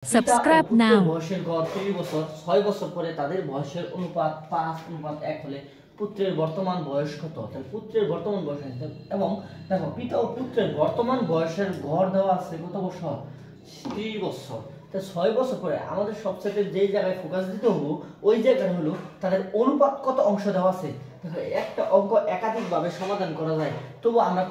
Subscribe now. বয়সের গড় 3 বছর 6 বছর পরে তাদের বয়সের অনুপাত 5:1 হলে পুত্রের বর্তমান বয়স কত? তাহলে পুত্রের বর্তমান বয়স আছে এবং দেখো পিতা ও পুত্রের বর্তমান বয়সের গড় দেওয়া আছে কত বছর? 3 বছর। তাহলে 6 বছর পরে আমাদের সবচেয়ে যেই জায়গায় ফোকাস দিতে হবে ওই জায়গাটা হলো তাদের অনুপাত কত অংশ দেওয়া আছে। দেখো একটা অঙ্ক একাধিকভাবে সমাধান করা যায়, তবু আমরা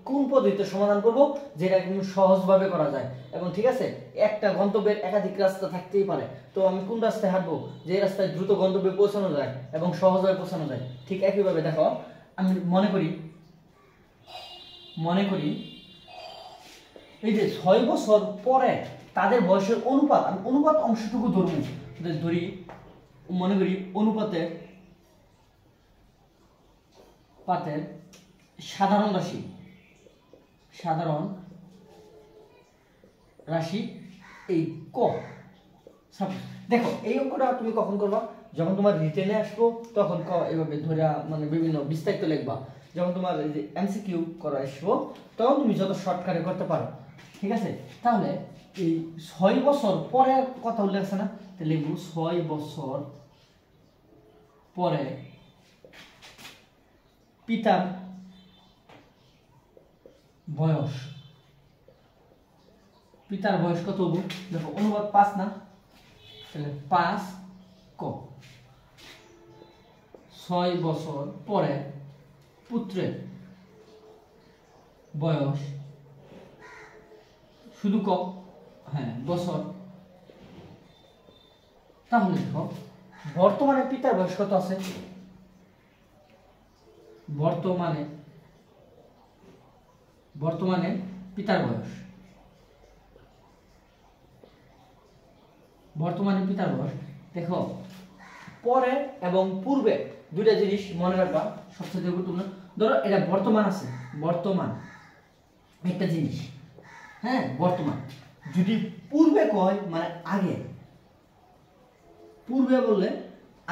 কোন পদ্ধতিতে সমাধান করব যেটা কিন্তু সহজভাবে করা যায়। এবং ঠিক আছে, একটা গন্তব্যের একাধিক রাস্তা থাকতেই পারে, তো আমি কোন রাস্তায় হাঁটবো যে রাস্তায় দ্রুত গন্তব্যে পৌঁছানো যায় এবং সহজভাবে পৌঁছানো যায়। ঠিক একইভাবে দেখো, আমি মনে করি এই যে 6 বছর পরে তাদের বয়সের অনুপাত, আমি অনুপাত অংশটুকু ধরি, মনে করি অনুপাতের সাধারণ রাশি এই ক। দেখো এই অঙ্কটা তুমি কখন করবা? যখন তোমার রিটেনে আসবো তখন ক এইভাবে ধরে মানে বিভিন্ন বিস্তারিত লিখবা। যখন তোমার এই যে এমসিকিউ করা আসবো তখন তুমি যত শর্টকাটে করতে পারো। ঠিক আছে, তাহলে এই 6 বছর পরে কথা উল্লেখ আছে না, তাহলে লিখবো 6 বছর পরে পিতার বয়স কত হবো? দেখো অনুপাত 5 না, তাহলে 5 ক 6 বছর পরে পুত্রের বয়স শুধু ক, হ্যাঁ বছর। তাহলে দেখো বর্তমানে পিতার বয়স কত আছে? বর্তমানে পিতার বয়স দেখো পরে এবং পূর্বে দুইটা জিনিস মনে রাখবা সবচেয়ে গুরুত্বপূর্ণ। ধরো এটা বর্তমান আছে, বর্তমান একটা জিনিস, হ্যাঁ বর্তমান। যদি পূর্বে কয় মানে আগে, পূর্বে বললে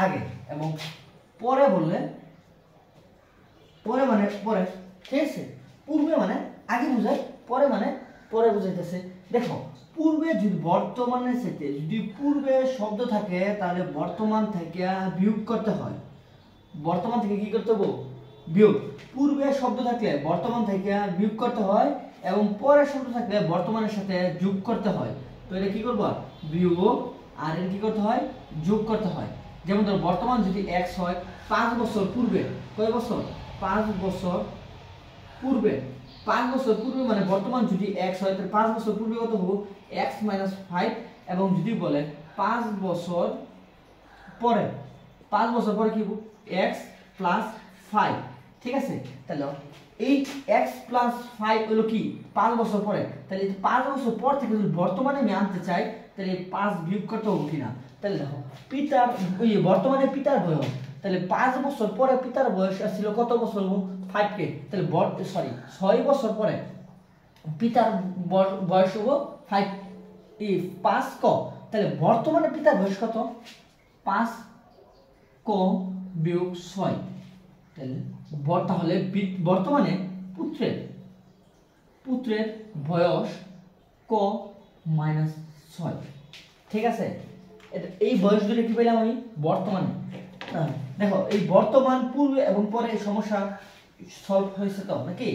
আগে এবং পরে বললে পরে মানে পরে। ঠিক আছে, পূর্বে মানে আগে বোঝায়, পরে মানে পরে বুঝাইতেছে। দেখো পূর্বে যদি বর্তমানের সাথে যদি পূর্বে শব্দ থাকে তাহলে বর্তমান থেকে বিয়োগ করতে হয়। বর্তমান থেকে কি করতে হবে? বিয়োগ। পূর্বে শব্দ থাকলে বর্তমান থেকে বিয়োগ করতে হয় এবং পরে শব্দ থাকলে বর্তমানের সাথে যোগ করতে হয়। তো এটা কি করবো? বিয়োগ। আর এটা কি করতে হয়? যোগ করতে হয়। যেমন ধর বর্তমান যদি x হয় 5 বছর পূর্বে, কয় বছর? 5 বছর পূর্বে। 5 বছর পূর্বে মানে বর্তমান যদি x হয় তাহলে 5 বছর পূর্বে কত হবে? x - 5। এবং যদি বলে 5 বছর পরে, 5 বছর পরে কি হবে? x + 5। ঠিক আছে, তাহলে এই x + 5 হলো কি 5 বছর পরে। তাহলে 5 বছর পর থেকে যদি বর্তমানে আমি আনতে চাই তাহলে 5 বিয়োগ করতে হবে কিনা? তাহলে দেখো পিতার বর্তমানে পিতার বয়স, তাহলে 5 বছর পরে পিতার বয়স ছিল কত বছর? 5 কে। তাহলে 6 বছর পরে পিতার বয়স হবো 5 ক। তাহলে বর্তমানে পিতার বয়স কত? 5 ক বিয়োগ 6। তাহলে বর্তমানে পুত্রের বয়স ক - 6। ঠিক আছে, এই বয়স ধরে কি পেলাম আমি? বর্তমানে। দেখো এই বর্তমান, পূর্বে এবং পরে এই সমস্যা সলভ হয়েছে তো নাকি?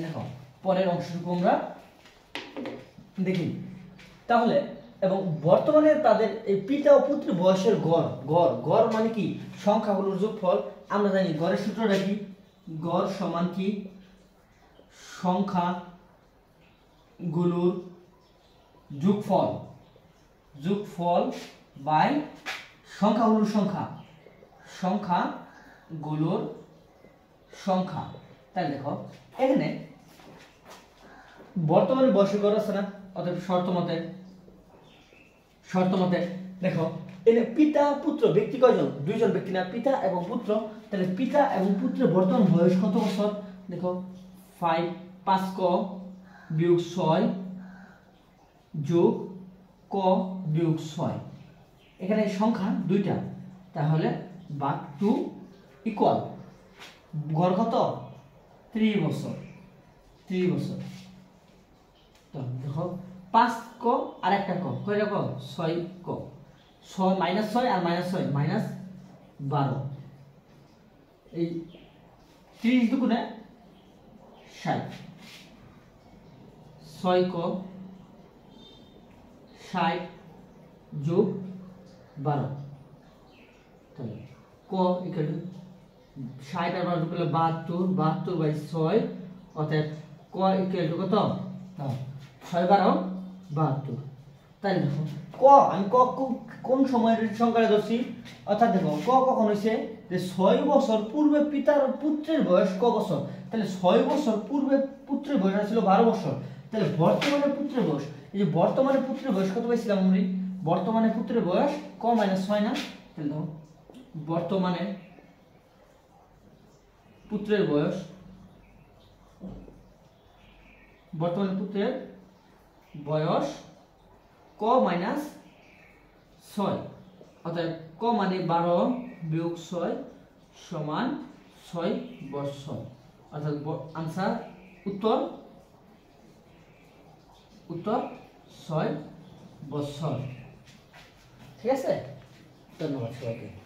দেখো পরের অংশটুকু আমরা দেখি। তাহলে এবং বর্তমানে তাদের এই পিতা ও পুত্রের বয়সের গড় মানে কি? সংখ্যাগুলোর যোগফল। আমরা জানি গড়ের সূত্রটা কি? গড় সমান কি? সংখ্যাগুলোর যোগফল বাই সংখ্যাগুলোর সংখ্যা। তাহলে দেখো এখানে বর্তমানে বয়সের গড় আছে না, অতএব শর্ত মতে দেখো এখানে পিতা পুত্র ব্যক্তি কয়জন? দুইজন ব্যক্তি না, পিতা এবং পুত্র। তাহলে পিতা এবং পুত্রের বর্তমান বয়স কত বছর? দেখো 5 ক বিয়োগ 6 যোগ ক বিয়োগ 6। এখানে সংখ্যা দুইটা, তাহলে ভাগ 2 ইকুয়াল গড় কত? 3 বছর। তো দেখো 5 ক আর একটা ক কয়টা ক 6 ক 6 -6 আর -6 -12 এই 30 দুগুণে 60 6 ক 60 যোগ 12 তাহলে ক ইকুয়াল টু 60 আর 12 করলে 72 72 বাই 6 অতএব ক ইকুয়াল টু কত না 6 12 72 তাই দেখো ক আমি ক কোন সময়ের সংখ্যাটা ধরছি অর্থাৎ দেখো ক কখন হইছে যে 6 বছর পূর্বে পিতার পুত্রের বয়স ক বছর তাহলে 6 বছর পূর্বে পুত্রের বয়স ছিল 12 বছর তাহলে বর্তমানে পুত্রের বয়স এই যে বর্তমানে পুত্রের বয়স কত পাইছিলাম আমরা বর্তমানে পুত্রের বয়স ক - 6 না তাহলে দেখো বর্তমানে পুত্রের বয়স ক - 6 অর্থাৎ ক মানে 12 বিয়োগ 6 সমান 6 বছর অর্থাৎ आंसर উত্তর 6 বছর ঠিক আছে ধন্যবাদ সবাইকে